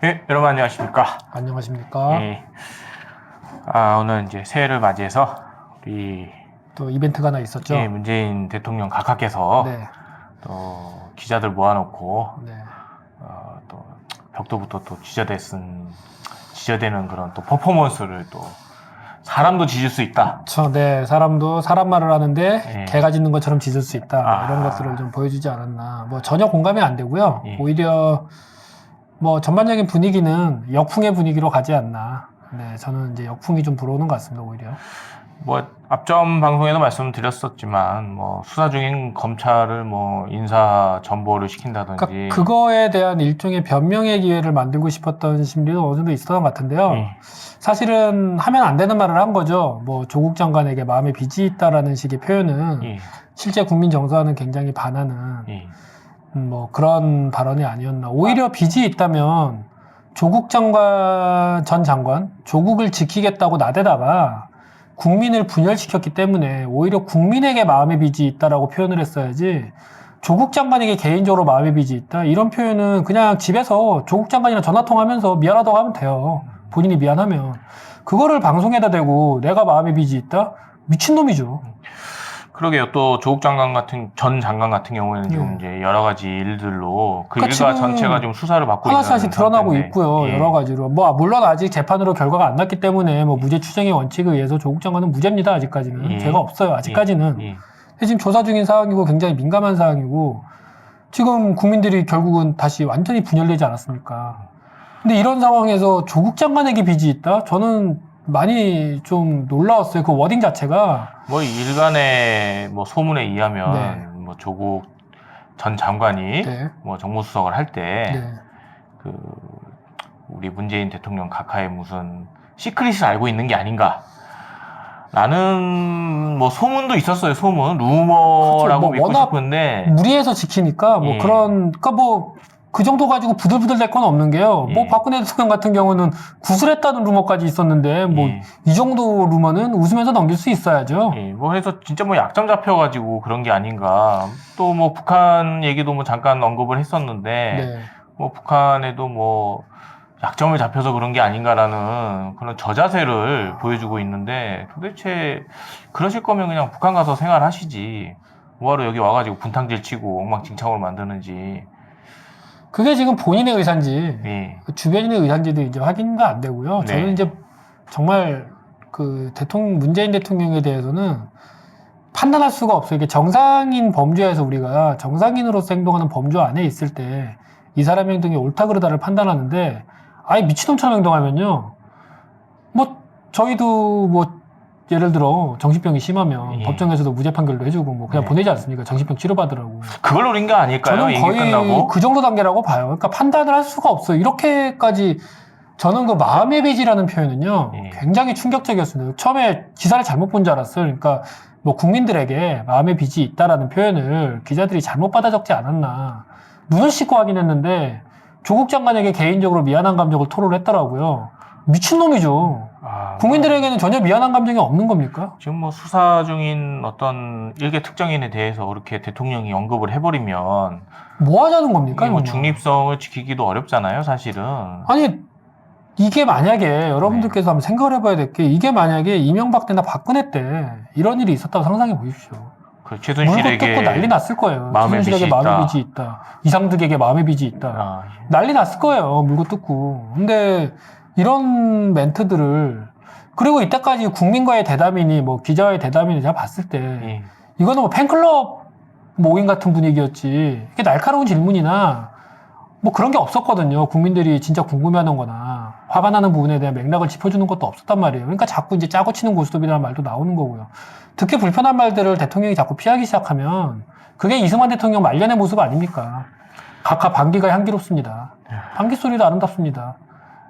네, 여러분 안녕하십니까? 안녕하십니까? 예. 오늘 이제 새해를 맞이해서 우리 또 이벤트가 하나 있었죠? 예, 문재인 대통령 각하께서 네. 또 기자들 모아놓고 네. 또 벽도부터 또 지저대는 그런 또 퍼포먼스를 또 사람도 짖을 수 있다. 네. 사람도 사람 말을 하는데 예. 개가 짖는 것처럼 짖을 수 있다. 이런 아. 것들을 좀 보여주지 않았나. 뭐 전혀 공감이 안 되고요. 예. 오히려 뭐 전반적인 분위기는 역풍의 분위기로 가지 않나. 네. 저는 이제 역풍이 좀 불어오는 것 같습니다. 오히려. 뭐 앞전 방송에도 말씀드렸었지만 뭐 수사 중인 검찰을 뭐 인사 전보를 시킨다든지 그러니까 그거에 대한 일종의 변명의 기회를 만들고 싶었던 심리도 어느 정도 있었던 것 같은데요. 예. 사실은 하면 안 되는 말을 한 거죠. 뭐 조국 장관에게 마음에 빚이 있다라는 식의 표현은 예. 실제 국민 정서와는 굉장히 반하는 예. 뭐 그런 발언이 아니었나. 오히려 빚이 있다면 조국 장관 전 장관 조국을 지키겠다고 나대다가 국민을 분열시켰기 때문에 오히려 국민에게 마음의 빚이 있다라고 표현을 했어야지. 조국 장관에게 개인적으로 마음의 빚이 있다 이런 표현은 그냥 집에서 조국 장관이랑 전화 통화하면서 미안하다고 하면 돼요. 본인이 미안하면. 그거를 방송에다 대고 내가 마음의 빚이 있다? 미친놈이죠. 그러게요. 또 조국 전 장관 같은 경우에는 지금 이제 여러 가지 일들로 그 그러니까 일가 전체가 좀 수사를 받고 있는 하나씩 드러나고 상태인데. 있고요. 예. 여러 가지로. 뭐 물론 아직 재판으로 결과가 안 났기 때문에 뭐 무죄 추정의 원칙에 의해서 조국 장관은 무죄입니다. 아직까지는. 예. 죄가 없어요. 아직까지는. 예. 지금 조사 중인 사항이고 굉장히 민감한 사항이고 지금 국민들이 결국은 다시 완전히 분열되지 않았습니까? 근데 이런 상황에서 조국 장관에게 빚이 있다? 저는 많이 좀 놀라웠어요. 그 워딩 자체가. 뭐 일간의 뭐 소문에 의하면 네. 뭐 조국 전 장관이 네. 뭐 정무수석을 할 때 네. 그 우리 문재인 대통령 각하의 무슨 시크릿을 알고 있는 게 아닌가. 라는 뭐 소문도 있었어요. 소문, 루머라고 그렇죠. 뭐 믿고 워낙 싶은데 무리해서 지키니까 뭐 예. 그러니까 뭐 그 정도 가지고 부들부들 될 건 없는 게요. 뭐 예. 박근혜 대통령 같은 경우는 구술했다는 루머까지 있었는데 뭐 예. 이 정도 루머는 웃으면서 넘길 수 있어야죠. 예, 뭐 해서 진짜 뭐 약점 잡혀가지고 그런 게 아닌가. 또 뭐 북한 얘기도 뭐 잠깐 언급을 했었는데 네. 뭐 북한에도 뭐 약점을 잡혀서 그런 게 아닌가라는 그런 저자세를 보여주고 있는데 도대체 그러실 거면 그냥 북한 가서 생활하시지. 뭐하러 여기 와가지고 분탕질 치고 엉망진창으로 만드는지. 그게 지금 본인의 의사인지 예. 그 주변인의 의사인지도 이제 확인도 안 되고요. 네. 저는 이제 정말 그 문재인 대통령에 대해서는 판단할 수가 없어요. 이게 정상인 범죄에서 우리가 정상인으로서 행동하는 범죄 안에 있을 때 이 사람의 행동이 옳다 그르다를 판단하는데 아예 미친놈처럼 행동하면요. 뭐 저희도 뭐 예를 들어 정신병이 심하면 예. 법정에서도 무죄 판결도 해주고 뭐 그냥 네. 보내지 않습니까? 정신병 치료받으라고. 그걸 노린 거 아닐까요? 저는 얘기 거의 끝나고. 그 정도 단계라고 봐요. 그러니까 판단을 할 수가 없어요. 이렇게까지 저는 그 마음의 빚이라는 표현은요 예. 굉장히 충격적이었습니다. 처음에 기사를 잘못 본 줄 알았어요. 그러니까 뭐 국민들에게 마음의 빚이 있다라는 표현을 기자들이 잘못 받아 적지 않았나 눈을 씻고 확인했는데 조국 장관에게 개인적으로 미안한 감정을 토로를 했더라고요. 미친놈이죠. 국민들에게는 전혀 미안한 감정이 없는 겁니까? 지금 뭐 수사 중인 어떤 일개 특정인에 대해서 그렇게 대통령이 언급을 해버리면 뭐 하자는 겁니까? 이게 뭐 정말? 중립성을 지키기도 어렵잖아요, 사실은. 아니 이게 만약에 여러분들께서 한번 생각을 해봐야 될 게 이게 만약에 이명박 때나 박근혜 때 이런 일이 있었다고 상상해 보십시오. 그 물고 최순실에게 뜯고 난리 났을 거예요. 마음의 최순실에게 빚이 마음의 있다. 빚이 있다. 이상득에게 마음의 빚이 있다. 아, 난리 났을 거예요. 물고 뜯고. 근데 이런 멘트들을 그리고 이때까지 국민과의 대담이니 뭐 기자와의 대담이니 제가 봤을 때 예. 이거는 뭐 팬클럽 모임 같은 분위기였지. 이게 날카로운 질문이나 뭐 그런 게 없었거든요. 국민들이 진짜 궁금해하는 거나 화가 나는 부분에 대한 맥락을 짚어주는 것도 없었단 말이에요. 그러니까 자꾸 이제 짜고 치는 고스톱이라는 말도 나오는 거고요. 듣기 불편한 말들을 대통령이 자꾸 피하기 시작하면 그게 이승만 대통령 말년의 모습 아닙니까? 각하 반기가 향기롭습니다. 반기 소리도 아름답습니다.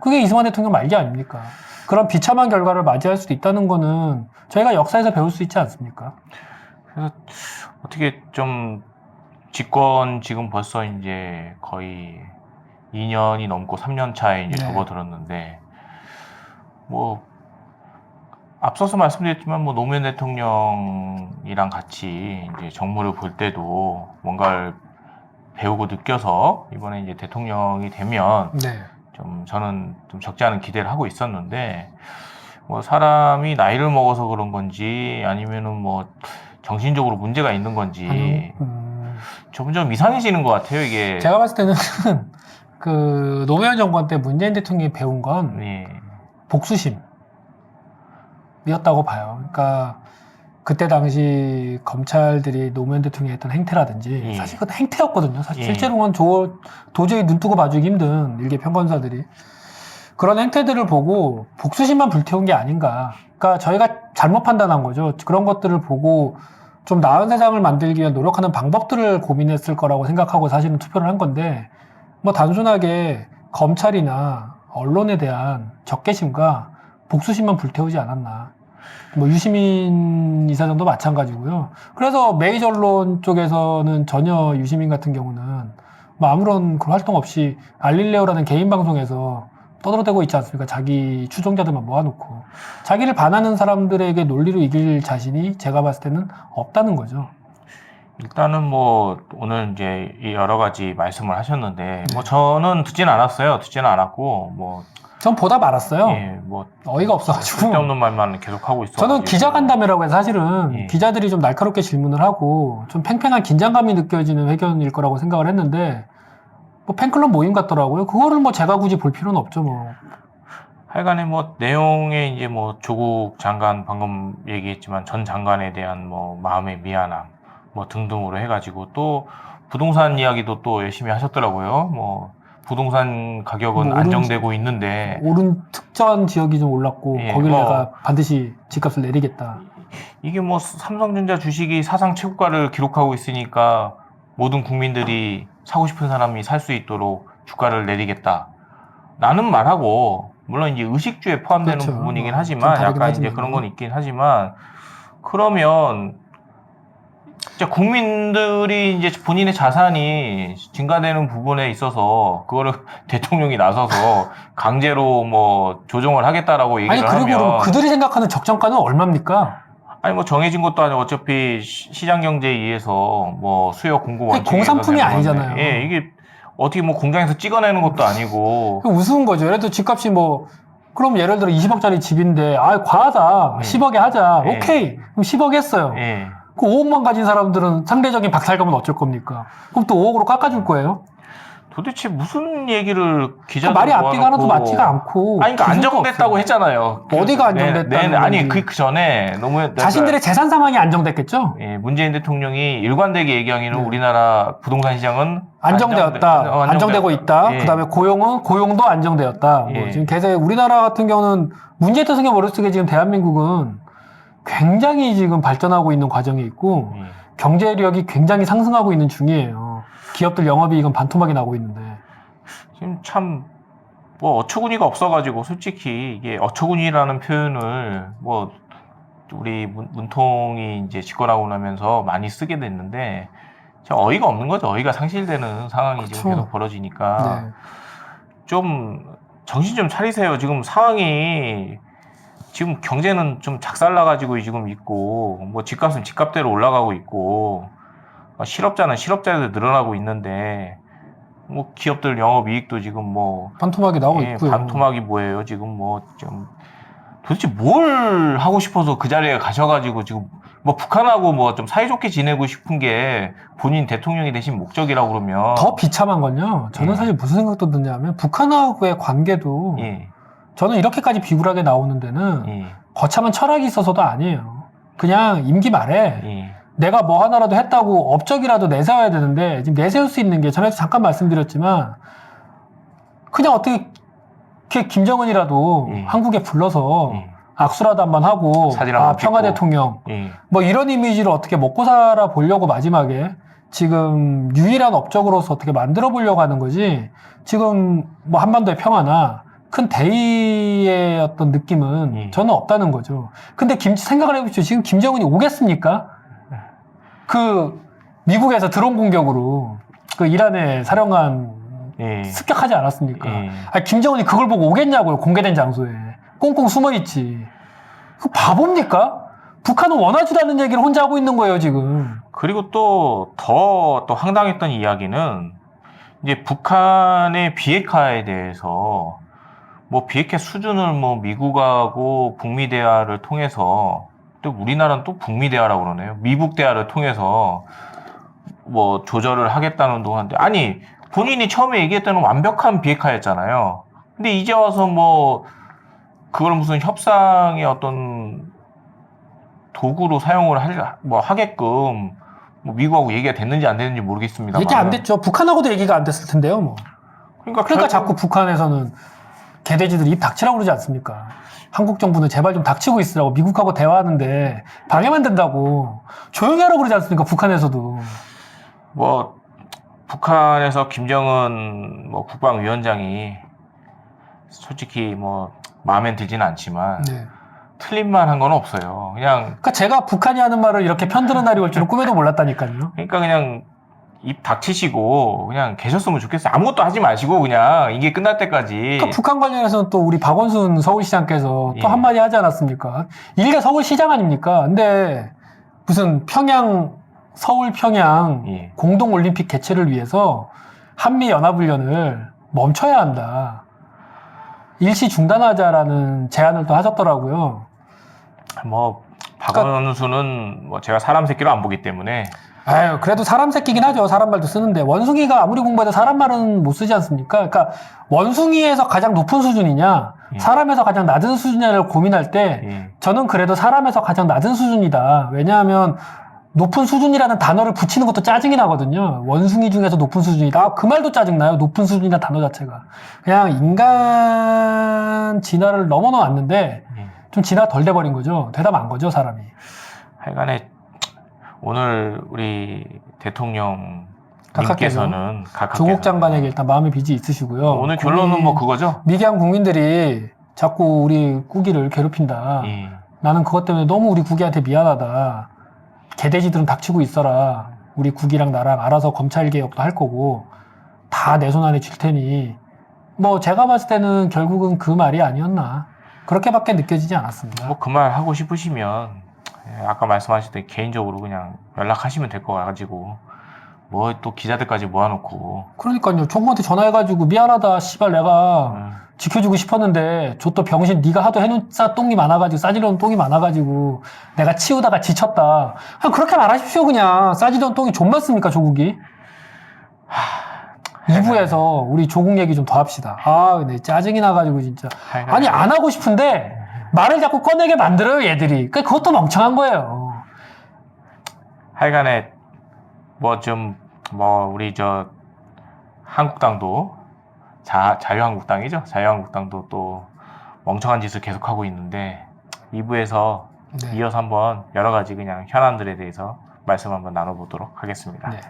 그게 이승만 대통령 말기 아닙니까? 그런 비참한 결과를 맞이할 수도 있다는 거는 저희가 역사에서 배울 수 있지 않습니까? 그래서 어떻게 좀 집권 지금 벌써 이제 거의 2년이 넘고 3년 차에 이제 네. 접어들었는데 뭐 앞서서 말씀드렸지만 뭐 노무현 대통령이랑 같이 이제 정무를 볼 때도 뭔가를 배우고 느껴서 이번에 이제 대통령이 되면 네. 좀 저는 좀 적지 않은 기대를 하고 있었는데 뭐 사람이 나이를 먹어서 그런 건지 아니면은 뭐 정신적으로 문제가 있는 건지 아니요. 점점 이상해지는 것 같아요 이게. 제가 봤을 때는 그 노무현 정권 때 문재인 대통령이 배운 건 예. 복수심이었다고 봐요. 그러니까 그때 당시 검찰들이 노무현 대통령이 했던 행태라든지 예. 사실 그건 행태였거든요. 사실 예. 실제로는 도저히 눈뜨고 봐주기 힘든 일개 평론가들이 그런 행태들을 보고 복수심만 불태운 게 아닌가. 그러니까 저희가 잘못 판단한 거죠. 그런 것들을 보고 좀 나은 세상을 만들기 위해 노력하는 방법들을 고민했을 거라고 생각하고 사실은 투표를 한 건데 뭐 단순하게 검찰이나 언론에 대한 적개심과 복수심만 불태우지 않았나. 뭐 유시민 이사장도 마찬가지고요. 그래서 메이저 언론 쪽에서는 전혀 유시민 같은 경우는 뭐 아무런 그런 활동 없이 알릴레오라는 개인 방송에서 떠들어대고 있지 않습니까? 자기 추종자들만 모아놓고 자기를 반하는 사람들에게 논리로 이길 자신이 제가 봤을 때는 없다는 거죠. 일단은 뭐 오늘 이제 여러 가지 말씀을 하셨는데 뭐 저는 듣지는 않았어요. 듣지는 않았고 뭐 전 보다 말았어요. 예, 뭐 어이가 없어가지고. 쓸데없는 말만 계속 하고 있어. 저는 기자간담회라고 해서 사실은 예. 기자들이 좀 날카롭게 질문을 하고 좀 팽팽한 긴장감이 느껴지는 회견일 거라고 생각을 했는데 뭐 팬클럽 모임 같더라고요. 그거를 뭐 제가 굳이 볼 필요는 없죠, 뭐. 하여간에 뭐 내용에 이제 뭐 조국 장관 방금 얘기했지만 전 장관에 대한 뭐 마음의 미안함 뭐 등등으로 해가지고 또 부동산 이야기도 또 열심히 하셨더라고요. 뭐 부동산 가격은 뭐 안정되고 있는데 오른 특정 지역이 좀 올랐고 예, 거길 뭐 내가 반드시 집값을 내리겠다. 이게 뭐 삼성전자 주식이 사상 최고가를 기록하고 있으니까 모든 국민들이 사고 싶은 사람이 살 수 있도록 주가를 내리겠다. 라는 말하고 물론 이제 의식주에 포함되는 그렇죠. 부분이긴 좀 하지만 다르긴 약간 이제 하지만요. 그런 건 있긴 하지만 그러면 진짜 국민들이 이제 본인의 자산이 증가되는 부분에 있어서 그거를 대통령이 나서서 강제로 뭐 조정을 하겠다라고 얘기를 아니 그리고 그럼 하면 그들이 생각하는 적정가는 얼마입니까? 아니 뭐 정해진 것도 아니고 어차피 시장 경제에 의해서 뭐 수요 공급 아니, 원칙에 공산품이 의해서 되는 아니잖아요. 건데, 예, 이게 어떻게 뭐 공장에서 찍어내는 것도 아니고 우스운 거죠. 예를 들어 집값이 뭐 그럼 예를 들어 20억짜리 집인데 아 과하다. 10억에 하자. 예. 오케이. 그럼 10억 했어요. 예. 그 5억만 가진 사람들은 상대적인 박살감은 어쩔 겁니까? 그럼 또 5억으로 깎아줄 거예요? 도대체 무슨 얘기를 그 기자들 말이 앞뒤가 하나도 모아놓고 맞지가 않고 아니 그러니까 기술도 안정됐다고 없어요. 했잖아요. 어디가 안정됐다는 아니 건지. 그 전에 너무 자신들의 재산 상황이 안정됐겠죠? 예, 문재인 대통령이 일관되게 얘기하기는 네. 우리나라 부동산 시장은 안정되었다. 안정되고 있다. 예. 그다음에 고용도 안정되었다. 뭐 예. 지금 계속 우리나라 같은 경우는 문재인 대통령 머릿속에 지금 대한민국은 굉장히 지금 발전하고 있는 과정에 있고 예. 경제력이 굉장히 상승하고 있는 중이에요. 기업들 영업이익은 반토막이 나고 있는데. 지금 참 뭐 어처구니가 없어가지고 솔직히 이게 어처구니라는 표현을 뭐 우리 문통이 이제 집권하고 나면서 많이 쓰게 됐는데 참 어이가 없는 거죠. 어이가 상실되는 상황이 지금 그렇죠. 계속 벌어지니까 네. 좀 정신 좀 차리세요. 지금 상황이 지금 경제는 좀 작살나가지고 지금 있고 뭐 집값은 집값대로 올라가고 있고 실업자는 실업자대로 늘어나고 있는데 뭐 기업들 영업이익도 지금 뭐 반토막이 나오고 예, 있고요. 반토막이 뭐예요? 지금 뭐 좀 도대체 뭘 하고 싶어서 그 자리에 가셔가지고 지금 뭐 북한하고 뭐 좀 사이좋게 지내고 싶은 게 본인 대통령이 되신 목적이라고 그러면 더 비참한 건요. 저는 예. 사실 무슨 생각도 드냐면 북한하고의 관계도 예, 저는 이렇게까지 비굴하게 나오는 데는 예, 거창한 철학이 있어서도 아니에요. 그냥 임기 말에 예, 내가 뭐 하나라도 했다고 업적이라도 내세워야 되는데 지금 내세울 수 있는 게 전에도 잠깐 말씀드렸지만 그냥 어떻게 김정은이라도 예. 한국에 불러서 예. 악수라도 한번 하고 사진 한번 평화 찍고. 대통령 예. 뭐 이런 이미지를 어떻게 먹고 살아 보려고 마지막에 지금 유일한 업적으로서 어떻게 만들어 보려고 하는 거지 지금 뭐 한반도의 평화나 큰 대의의 어떤 느낌은 예. 저는 없다는 거죠. 근데 생각을 해보십시오. 지금 김정은이 오겠습니까? 그 미국에서 드론 공격으로 그 이란의 사령관 예. 습격하지 않았습니까? 예. 아니, 김정은이 그걸 보고 오겠냐고요. 공개된 장소에. 꽁꽁 숨어있지. 그 바보입니까? 북한은 원하지도 않는 얘기를 혼자 하고 있는 거예요, 지금. 그리고 또 황당했던 이야기는 이제 북한의 비핵화에 대해서 뭐 비핵화 수준을 뭐 미국하고 북미 대화를 통해서 또 우리나라는 또 북미 대화라고 그러네요. 미북 대화를 통해서 뭐 조절을 하겠다는 동안데 아니 본인이 처음에 얘기했던 완벽한 비핵화였잖아요. 근데 이제 와서 뭐 그걸 무슨 협상의 어떤 도구로 사용을 하게끔 뭐 미국하고 얘기가 됐는지 안 됐는지 모르겠습니다. 얘기 안 됐죠. 북한하고도 얘기가 안 됐을 텐데요, 뭐. 그러니까 결국 자꾸 북한에서는 개돼지들 입 닥치라고 그러지 않습니까? 한국 정부는 제발 좀 닥치고 있으라고 미국하고 대화하는데 방해만 된다고 조용히 하라고 그러지 않습니까? 북한에서도. 뭐 북한에서 김정은 뭐 국방위원장이 솔직히 뭐 마음에 들지는 않지만 네. 틀린 말 한 건 없어요. 그냥 그러니까 제가 북한이 하는 말을 이렇게 편드는 날이 올 줄은 꿈에도 몰랐다니까요. 그러니까 그냥 입 닥치시고 그냥 계셨으면 좋겠어요. 아무것도 하지 마시고 그냥 이게 끝날 때까지. 그러니까 북한 관련해서는 또 우리 박원순 서울시장께서 예. 또 한마디 하지 않았습니까? 일개 서울시장 아닙니까? 근데 무슨 서울 평양 예. 공동올림픽 개최를 위해서 한미연합훈련을 멈춰야 한다. 일시 중단하자라는 제안을 또 하셨더라고요. 뭐 박원순은 뭐 제가 사람 새끼로 안 보기 때문에 아유, 그래도 사람 새끼긴 하죠. 사람 말도 쓰는데. 원숭이가 아무리 공부해도 사람 말은 못 쓰지 않습니까? 그러니까 원숭이에서 가장 높은 수준이냐, 예. 사람에서 가장 낮은 수준이냐를 고민할 때 예. 저는 그래도 사람에서 가장 낮은 수준이다. 왜냐하면 높은 수준이라는 단어를 붙이는 것도 짜증이 나거든요. 원숭이 중에서 높은 수준이다. 아, 그 말도 짜증나요. 높은 수준이라는 단어 자체가. 그냥 인간 진화를 넘어놓았는데 예. 좀 진화가 덜 돼버린 거죠. 대답 안 거죠, 사람이. 하여간에 오늘 우리 대통령 각하께서 님께서는 조국 장관에게 일단 마음의 빚이 있으시고요. 오늘 결론은 뭐 그거죠? 미개한 국민들이 자꾸 우리 꾸기를 괴롭힌다. 예. 나는 그것 때문에 너무 우리 국기한테 미안하다. 개돼지들은 닥치고 있어라. 우리 국기랑 나랑 알아서 검찰개혁도 할 거고 다 내 손 안에 줄 테니 뭐 제가 봤을 때는 결국은 그 말이 아니었나 그렇게밖에 느껴지지 않았습니다. 뭐 그 말 하고 싶으시면 아까 말씀하셨던 개인적으로 그냥 연락하시면 될 거 가지고 뭐 또 기자들까지 모아놓고 그러니까요. 정부한테 전화해가지고 미안하다. 씨발 내가 지켜주고 싶었는데 저 또 병신 네가 하도 해놓은 똥이 많아가지고 싸지려는 똥이 많아가지고 내가 치우다가 지쳤다. 그냥 그렇게 말하십시오. 그냥 싸지려는 똥이 좀 많습니까 조국이? 2부에서 우리 조국 얘기 좀 더 합시다. 아 근데 짜증이 나가지고 진짜 아니 안 하고 싶은데 말을 자꾸 꺼내게 만들어요 얘들이. 그러니까 그것도 멍청한 거예요. 하여간에 뭐 좀 뭐 우리 저 한국당도 자유한국당이죠. 자유한국당도 또 멍청한 짓을 계속하고 있는데 2부에서 네. 이어서 한번 여러 가지 그냥 현안들에 대해서 말씀 한번 나눠보도록 하겠습니다. 네.